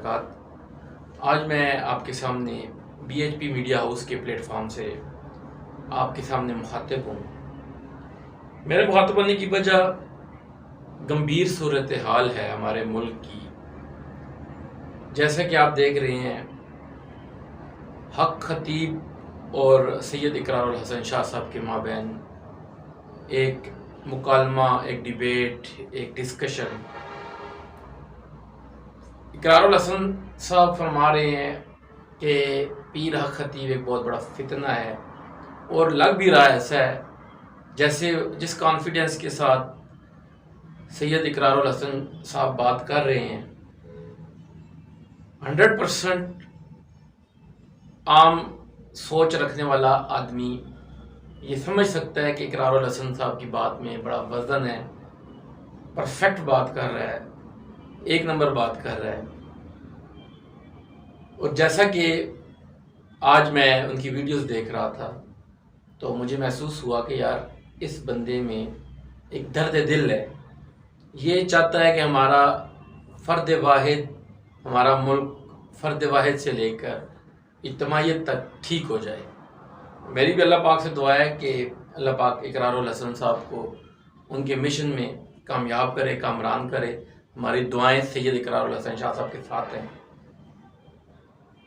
وبرکاتہ۔ آج میں آپ کے سامنے BHP میڈیا ہاؤس کے پلیٹ فارم سے آپ کے سامنے مخاطب ہوں۔ میرے مخاطب ہونے کی وجہ گمبھیر صورتحال ہے ہمارے ملک کی۔ جیسا کہ آپ دیکھ رہے ہیں، حق خطیب اور سید اقرار الحسن شاہ صاحب کے مابین ایک مکالمہ، ایک ڈیبیٹ، ایک ڈسکشن۔ اقرار الحسن صاحب فرما رہے ہیں کہ پیر حق خطیب ایک بہت بڑا فتنہ ہے، اور لگ بھی رہا ہے ایسا ہے جیسے جس کانفیڈنس کے ساتھ سید اقرار الحسن صاحب بات کر رہے ہیں 100% عام سوچ رکھنے والا آدمی یہ سمجھ سکتا ہے کہ اقرار الحسن صاحب کی بات میں بڑا وزن ہے، پرفیکٹ بات کر رہا ہے، ایک نمبر بات کر رہا ہے۔ اور جیسا کہ آج میں ان کی ویڈیوز دیکھ رہا تھا تو مجھے محسوس ہوا کہ یار اس بندے میں ایک درد دل ہے۔ یہ چاہتا ہے کہ ہمارا فرد واحد، ہمارا ملک فرد واحد سے لے کر اجتماعیت تک ٹھیک ہو جائے۔ میری بھی اللہ پاک سے دعا ہے کہ اللہ پاک اقرار الحسن صاحب کو ان کے مشن میں کامیاب کرے، کامران کرے۔ ہماری دعائیں سید اقرار الحسن شاہ صاحب کے ساتھ ہیں۔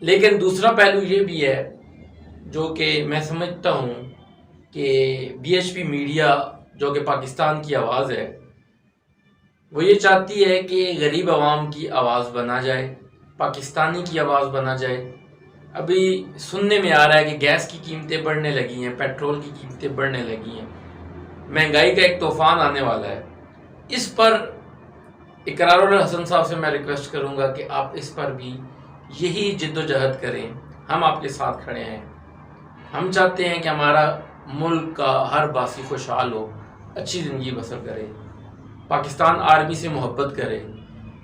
لیکن دوسرا پہلو یہ بھی ہے جو کہ میں سمجھتا ہوں کہ BHP میڈیا جو کہ پاکستان کی آواز ہے، وہ یہ چاہتی ہے کہ غریب عوام کی آواز بنا جائے، پاکستانی کی آواز بنا جائے۔ ابھی سننے میں آ رہا ہے کہ گیس کی قیمتیں بڑھنے لگی ہیں، پیٹرول کی قیمتیں بڑھنے لگی ہیں، مہنگائی کا ایک طوفان آنے والا ہے۔ اس پر اقرار الحسن صاحب سے میں ریکویسٹ کروں گا کہ آپ اس پر بھی یہی جد و جہد کریں۔ ہم آپ کے ساتھ کھڑے ہیں۔ ہم چاہتے ہیں کہ ہمارا ملک کا ہر باسی خوشحال ہو، اچھی زندگی بسر کرے، پاکستان آرمی سے محبت کرے،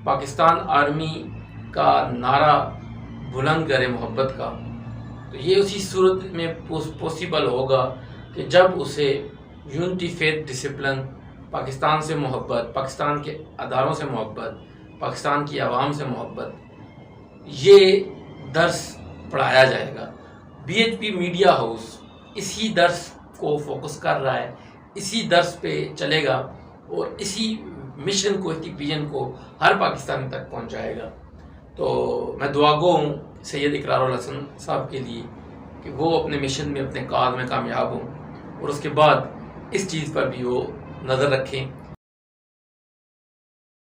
پاکستان آرمی کا نعرہ بلند کرے محبت کا۔ تو یہ اسی صورت میں پوسیبل ہوگا کہ جب اسے یونٹی فیتھ ڈسپلن، پاکستان سے محبت، پاکستان کے اداروں سے محبت، پاکستان کی عوام سے محبت، یہ درس پڑھایا جائے گا۔ BHP میڈیا ہاؤس اسی درس کو فوکس کر رہا ہے، اسی درس پہ چلے گا اور اسی مشن کو، اسی ویژن کو ہر پاکستانی تک پہنچائے گا۔ تو میں دعا گو ہوں سید اقرار الحسن صاحب کے لیے کہ وہ اپنے مشن میں، اپنے کاز میں کامیاب ہوں، اور اس کے بعد اس چیز پر بھی وہ نظر رکھیں